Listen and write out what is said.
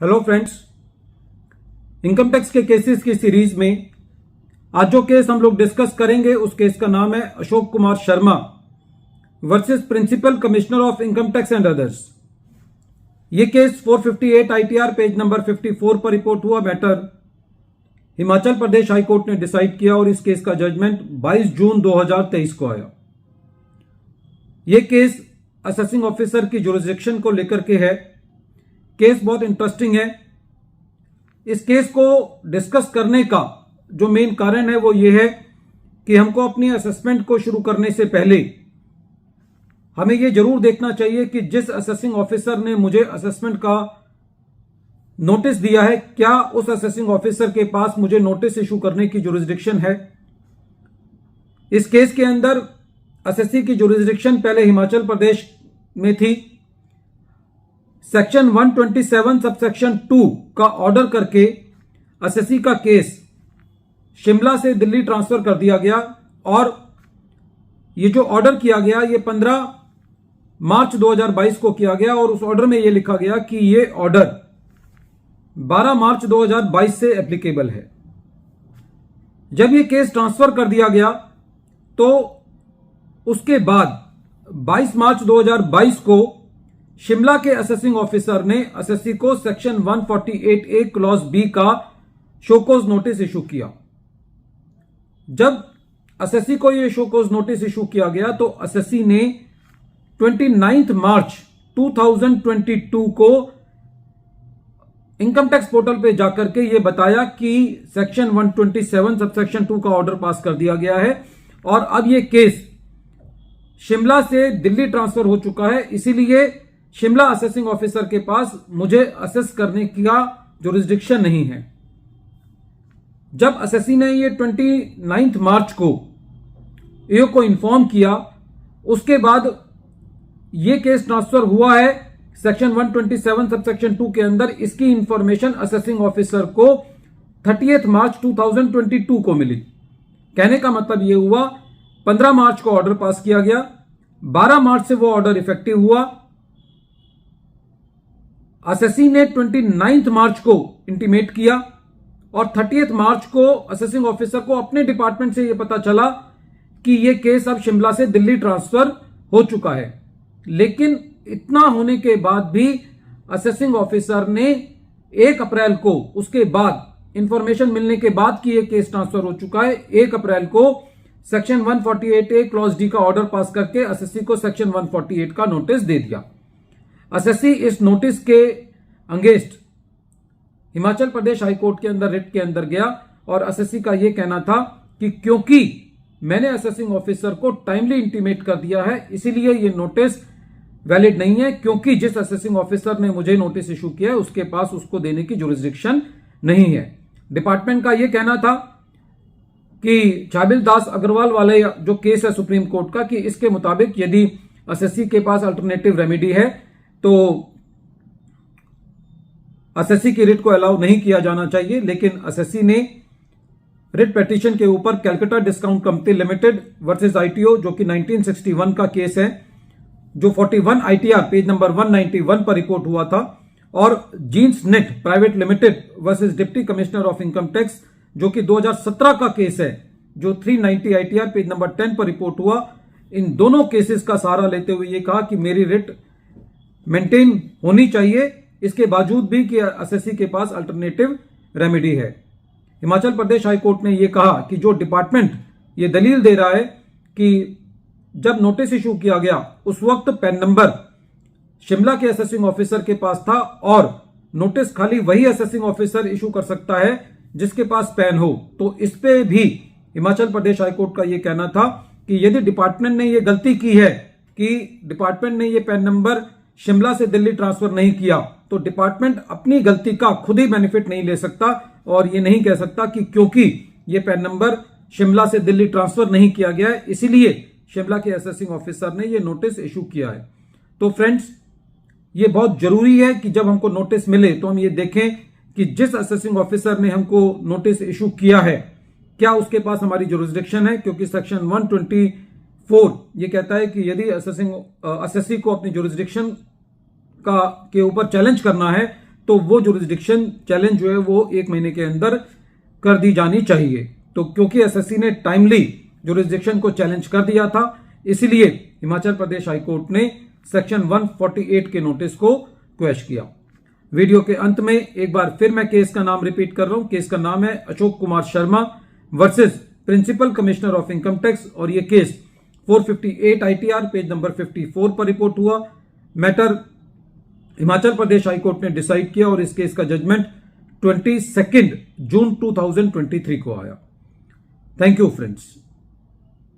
Hello friends, income tax के cases की series में आज जो केस हम लोग डिस्कस करेंगे उस केस का नाम है Ashok Kumar Sharma versus principal commissioner of income tax and others. ये केस 458 आईटीआर पेज नंबर 54 पर रिपोर्ट हुआ। Matter Himachal Pradesh high court ने डिसाइड किया और इस केस का जजमेंट 22 जून 2023 को आया। यह केस असेसिंग ऑफिसर की जुरिसडिक्शन को लेकर के है। केस बहुत इंटरेस्टिंग है। इस केस को डिस्कस करने का जो मेन कारण है वो ये है कि हमको अपनी असेसमेंट को शुरू करने से पहले हमें ये जरूर देखना चाहिए कि जिस असेसिंग ऑफिसर ने मुझे असेसमेंट का नोटिस दिया है, क्या उस असेसिंग ऑफिसर के पास मुझे नोटिस इशू करने की जुरिसडिक्शन है। इस केस के अंदर असेसी की जुरिसडिक्शन पहले हिमाचल प्रदेश में थी। सेक्शन 127 सबसेक्शन 2 का ऑर्डर करके असेसी का केस शिमला से दिल्ली ट्रांसफर कर दिया गया और ये जो ऑर्डर किया गया ये 15 मार्च 2022 को किया गया और उस ऑर्डर में ये लिखा गया कि ये ऑर्डर 12 मार्च 2022 से एप्लीकेबल है। जब ये केस ट्रांसफर कर दिया गया तो उसके बाद 22 मार्च 2022 को शिमला के असेसिंग ऑफिसर ने असेसी को सेक्शन 148A क्लॉज बी का शोकोज नोटिस इशू किया। जब असेसी को यह शोकोज नोटिस इशू किया गया तो असेसी ने 29 मार्च 2022 को इनकम टैक्स पोर्टल पे जाकर के यह बताया कि सेक्शन 127 सबसेक्शन 2 का ऑर्डर पास कर दिया गया है और अब यह केस शिमला से दिल्ली ट्रांसफर हो चुका है, इसीलिए शिमला असेसिंग ऑफिसर के पास मुझे असेस करने का जुरिसडिक्शन नहीं है। जब असेसी ने ये 29 मार्च को ईओ को इन्फॉर्म किया, उसके बाद ये केस ट्रांसफर हुआ है सेक्शन 127 सबसेक्शन 2 के अंदर। इसकी इंफॉर्मेशन असेसिंग ऑफिसर को 30 मार्च 2022 को मिली। कहने का मतलब ये हुआ 15 मार्च को ऑर्डर पास किया गया, 12 मार्च से वो ऑर्डर इफेक्टिव हुआ। असेसी ने 29 मार्च को इंटीमेट किया और 30 मार्च को असेसिंग ऑफिसर को अपने डिपार्टमेंट से यह पता चला कि यह केस अब शिमला से दिल्ली ट्रांसफर हो चुका है। लेकिन इतना होने के बाद भी असेसिंग ऑफिसर ने 1 अप्रैल को, उसके बाद इंफॉर्मेशन मिलने के बाद कि यह केस ट्रांसफर हो चुका है, 1 अप्रैल को सेक्शन 148A क्लॉज डी का ऑर्डर पास करके असेसी को सेक्शन 148 का नोटिस दे दिया। असेसी इस नोटिस के against Himachal Pradesh high court के अंदर रिट के अंदर गया और असेसी का यह कहना था कि क्योंकि मैंने असेसिंग ऑफिसर को टाइमली इंटीमेट कर दिया है इसीलिए यह नोटिस वैलिड नहीं है, क्योंकि जिस असेसिंग ऑफिसर ने मुझे नोटिस इशू किया है उसके पास उसको देने की जुरिसडिक्शन नहीं है। डिपार्टमेंट का यह कहना था कि छाबिल दास अग्रवाल वाले जो केस है सुप्रीम कोर्ट का, कि इसके मुताबिक यदि असेसी के पास अल्टरनेटिव रेमेडी है तो असेसी की रिट को अलाउ नहीं किया जाना चाहिए। लेकिन असेसी ने रिट पिटीशन के ऊपर Calcutta discount company limited versus ITO, जो कि 1961 का केस है, जो 41 आईटीआर पेज नंबर 191 पर रिपोर्ट हुआ था, और jeans net private limited versus deputy commissioner of income tax, जो कि 2017 का केस है, जो 390 आईटीआर पेज नंबर 10 पर रिपोर्ट हुआ। इन दोनों केसेस का सहारा लेते हुए यह कहा कि मेरी रिट मेंटेन होनी चाहिए, इसके बावजूद भी कि असेसी के पास अल्टरनेटिव रेमेडी है। हिमाचल प्रदेश हाई कोर्ट ने यह कहा कि जो डिपार्टमेंट ये दलील दे रहा है कि जब नोटिस इशू किया गया उस वक्त पैन नंबर शिमला के असेसिंग ऑफिसर के पास था और नोटिस खाली वही असेसिंग ऑफिसर इशू कर सकता है जिसके पास पैन हो, तो इस पे भी हिमाचल प्रदेश हाई कोर्ट का यह कहना था कि यदि डिपार्टमेंट ने यह गलती की है कि डिपार्टमेंट ने यह पैन नंबर शिमला से दिल्ली ट्रांसफर नहीं किया, तो डिपार्टमेंट अपनी गलती का खुद ही बेनिफिट नहीं ले सकता और यह नहीं कह सकता कि क्योंकि यह पैन नंबर शिमला से दिल्ली ट्रांसफर नहीं किया गया है इसीलिए शिमला के असेसिंग ऑफिसर ने यह नोटिस इशू किया है। तो फ्रेंड्स, ये बहुत जरूरी है कि जब हमको नोटिस मिले तो हम ये देखें कि जिस असेसिंग ऑफिसर ने हमको नोटिस इशू किया है क्या उसके पास हमारी जुरिसडिक्शन है, क्योंकि सेक्शन 124 ये कहता है कि यदि असेसी को अपनी जुरिसडिक्शन के ऊपर चैलेंज करना है तो वो जुरिस्डिक्शन चैलेंज जो है वो 1 महीने के अंदर कर दी जानी चाहिए। तो क्योंकि एसएससी ने टाइमली जुरिस्डिक्शन को चैलेंज कर दिया था, इसीलिए हिमाचल प्रदेश हाईकोर्ट ने सेक्शन 148 के नोटिस को क्वैश किया। वीडियो के अंत में एक बार फिर मैं केस का नाम रिपीट कर रहा हूं। केस का नाम है Ashok Kumar Sharma versus principal commissioner of income tax और ये केस 458 ITR पेज नंबर 54 पर रिपोर्ट हुआ। मैटर हिमाचल प्रदेश हाईकोर्ट ने डिसाइड किया और इस केस का जजमेंट 22 जून 2023 को आया। Thank you friends.